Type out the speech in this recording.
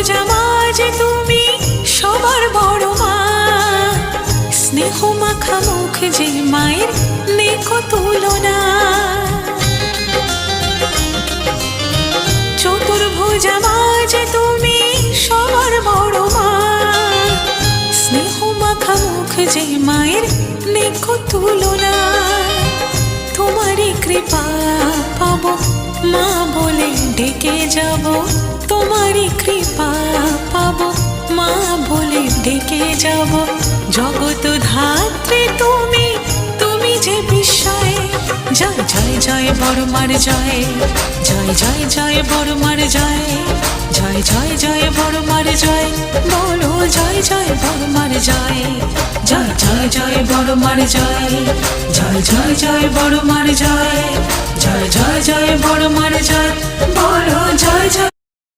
চতুর্ভুজা মা যে তুমি সবার বড় মা, স্নেহ মাখা মুখ যে মায়ের নেকো তুলনা। চতুর্ভুজা মা যে তুমি সবার বড় মা, স্নেহ মাখা মুখ যে মায়ের নেকো তুলনা। তোমারই কৃপা পাবো মা বলে ডেকে যাব, তোমারই কৃপা পাবো মা বলে ডেকে যাব। জগৎ ধাত্রী তুমি, তুমি যে বিস্ময়। জয় জয় জয় বড় মার জয়, জয় জয় জয় বড় মার জয়, জয় জয় জয় বড় মার জয়, বলো জয় জয় বড় মার জয়। জয় জয় জয় বড় মার জয়, জয় জয় জয় বড় মার জয়, জয় জয় জয় বড় মার জয়, বলো জয় জয়